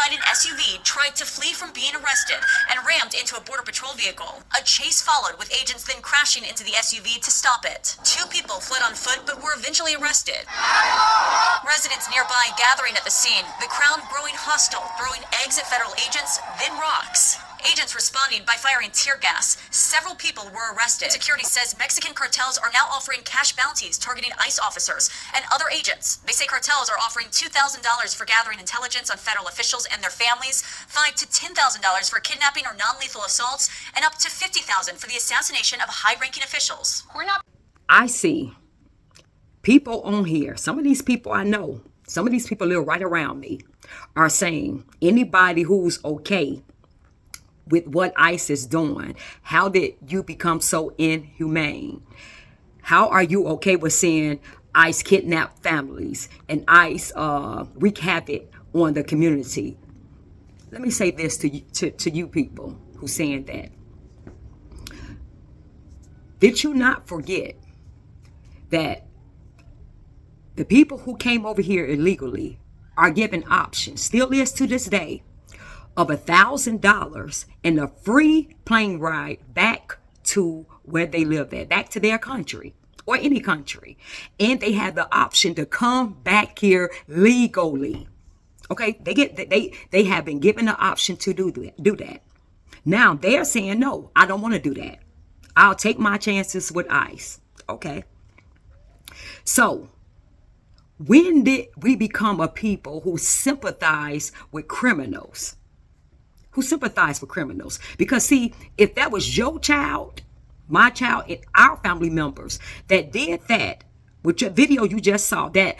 inside an SUV tried to flee from being arrested and rammed into a Border Patrol vehicle. A chase followed, with agents then crashing into the SUV to stop it. 2 people fled on foot but were eventually arrested. Residents nearby gathering at the scene, the crowd growing hostile, throwing eggs at federal agents, then rocks. Agents responding by firing tear gas. Several people were arrested. Security says Mexican cartels are now offering cash bounties targeting ICE officers and other agents. They say cartels are offering $2,000 for gathering intelligence on federal officials and their families, $5,000 to $10,000 for kidnapping or non-lethal assaults, and up to $50,000 for the assassination of high-ranking officials. I see people on here, some of these people I know, some of these people live right around me, are saying anybody who's okay with what ICE is doing, how did you become so inhumane? How are you okay with seeing ICE kidnap families and ICE wreak havoc on the community? Let me say this to you people who's saying that. Did you not forget that the people who came over here illegally are given options, still is to this day, of $1,000 and a free plane ride back to where they live at, back to their country or any country. And they have the option to come back here legally. Okay, they have been given the option to do that. Now they're saying, no, I don't want to do that. I'll take my chances with ICE. Okay. So when did we become a people who sympathize with criminals? Who sympathize with criminals? Because see, if that was your child, my child, and our family members that did that, with your video you just saw, that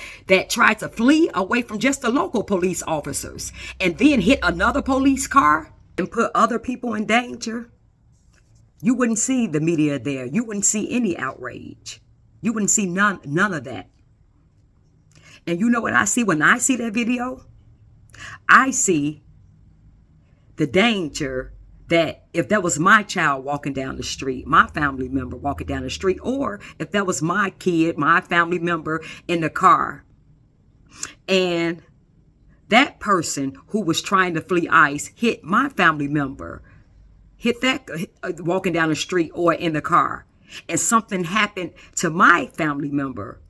tried to flee away from just the local police officers and then hit another police car and put other people in danger, you wouldn't see the media there. You wouldn't see any outrage. You wouldn't see none of that. And you know what I see when I see that video? I see the danger that if that was my child walking down the street, my family member walking down the street, or if that was my kid, my family member in the car, and that person who was trying to flee ICE hit my family member, hit that walking down the street or in the car, and something happened to my family member,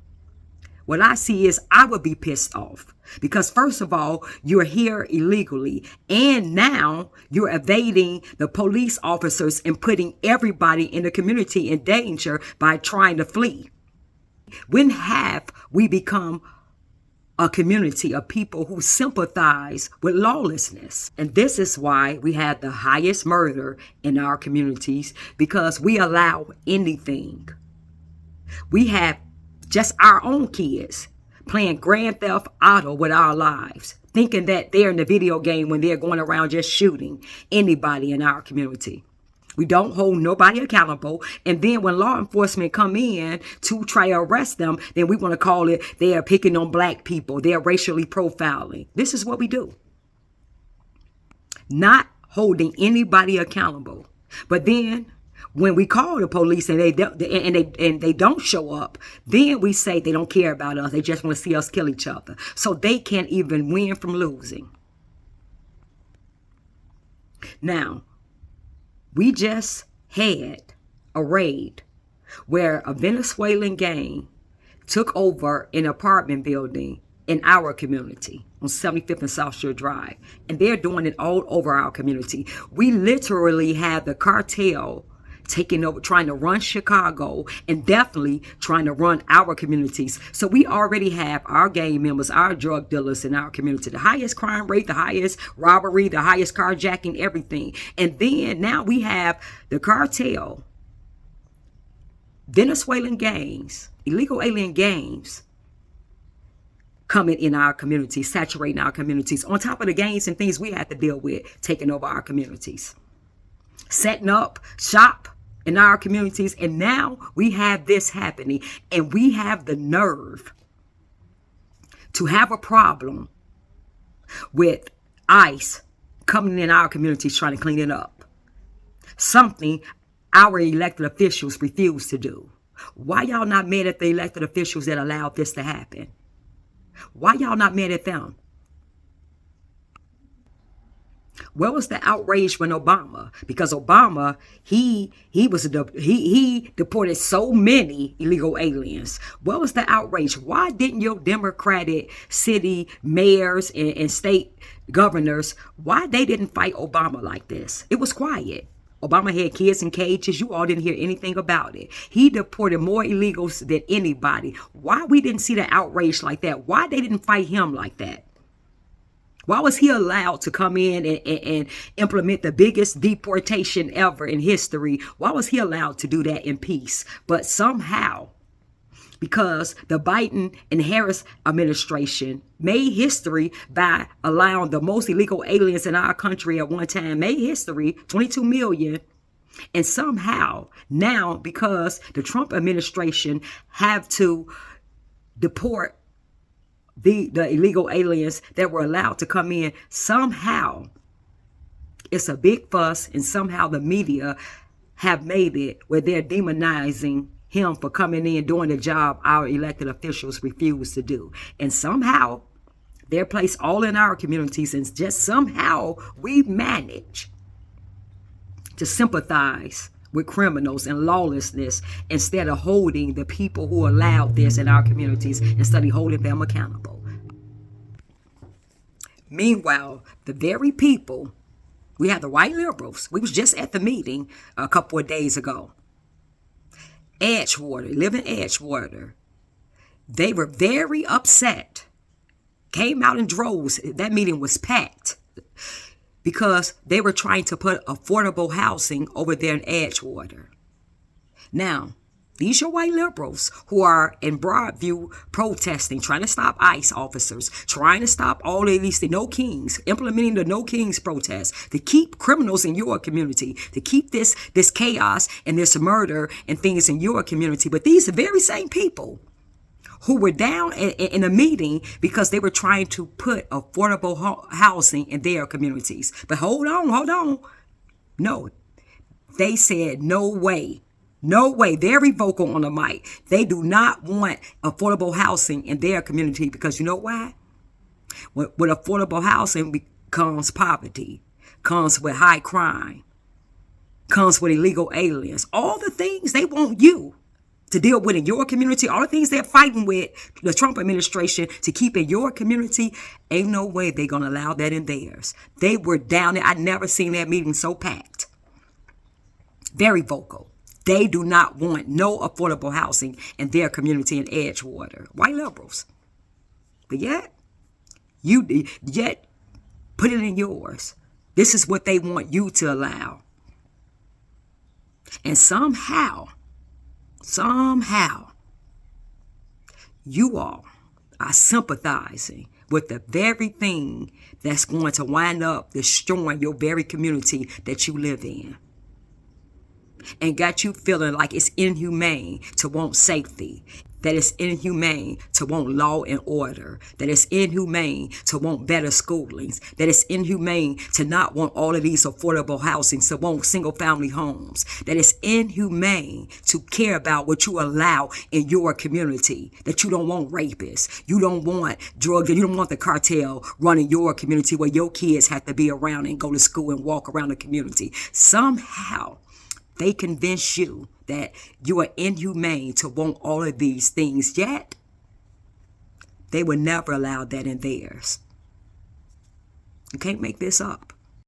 what I see is I would be pissed off. Because first of all, you're here illegally, and now you're evading the police officers and putting everybody in the community in danger by trying to flee. When have we become a community of people who sympathize with lawlessness? And this is why we have the highest murder in our communities, because we allow anything. We have just our own kids playing Grand Theft Auto with our lives, thinking that they're in the video game when they're going around just shooting anybody in our community. We don't hold nobody accountable. And then when law enforcement come in to try to arrest them, then we want to call it they are picking on black people. They're racially profiling. This is what we do. Not holding anybody accountable. But then when we call the police and they don't show up, then we say they don't care about us. They just want to see us kill each other. So they can't even win from losing. Now, we just had a raid where a Venezuelan gang took over an apartment building in our community on 75th and South Shore Drive. And they're doing it all over our community. We literally have the cartel taking over, trying to run Chicago, and definitely trying to run our communities. So we already have our gang members, our drug dealers in our community, the highest crime rate, the highest robbery, the highest carjacking, everything. And then now we have the cartel, Venezuelan gangs, illegal alien gangs coming in our communities, saturating our communities, on top of the gangs and things we have to deal with, taking over our communities, setting up shop in our communities. And now we have this happening, and we have the nerve to have a problem with ICE coming in our communities trying to clean it up. Something our elected officials refuse to do. Why y'all not mad at the elected officials that allowed this to happen? Why y'all not mad at them? Where was the outrage when Obama? Because Obama, he deported so many illegal aliens. Where was the outrage? Why didn't your Democratic city mayors and state governors, why they didn't fight Obama like this? It was quiet. Obama had kids in cages. You all didn't hear anything about it. He deported more illegals than anybody. Why we didn't see the outrage like that? Why they didn't fight him like that? Why was he allowed to come in and implement the biggest deportation ever in history? Why was he allowed to do that in peace? But somehow, because the Biden and Harris administration made history by allowing the most illegal aliens in our country at one time, made history, 22 million. And somehow now, because the Trump administration have to deport the illegal aliens that were allowed to come in, somehow it's a big fuss, and somehow the media have made it where they're demonizing him for coming in doing the job our elected officials refuse to do. And somehow they're placed all in our communities, and just somehow we manage to sympathize with criminals and lawlessness instead of holding the people who allowed this in our communities, instead of holding them accountable. Meanwhile, the very people, we have the white liberals. We was just at the meeting a couple of days ago. Edgewater, live in Edgewater. They were very upset. Came out in droves. That meeting was packed because they were trying to put affordable housing over there in Edgewater. Now, these are white liberals who are in Broadview protesting, trying to stop ICE officers, trying to stop all of these, the No Kings, implementing the No Kings protest to keep criminals in your community, to keep this chaos and this murder and things in your community. But these are very same people who were down in a meeting because they were trying to put affordable housing in their communities. But hold on. No, they said no way. No way. Very vocal on the mic. They do not want affordable housing in their community because you know why? With affordable housing comes poverty, comes with high crime, comes with illegal aliens. All the things they want you to deal with in your community, all the things they're fighting with the Trump administration to keep in your community, ain't no way they're going to allow that in theirs. They were down there. I'd never seen that meeting so packed. Very vocal. They do not want no affordable housing in their community in Edgewater. White liberals. But yet put it in yours. This is what they want you to allow. And somehow, you all are sympathizing with the very thing that's going to wind up destroying your very community that you live in. And got you feeling like it's inhumane to want safety, that it's inhumane to want law and order, that it's inhumane to want better schoolings, that it's inhumane to not want all of these affordable housing, to want single family homes, that it's inhumane to care about what you allow in your community, that you don't want rapists, you don't want drugs, you don't want the cartel running your community where your kids have to be around and go to school and walk around the community. Somehow, they convince you that you are inhumane to want all of these things, yet they would never allow that in theirs. You can't make this up.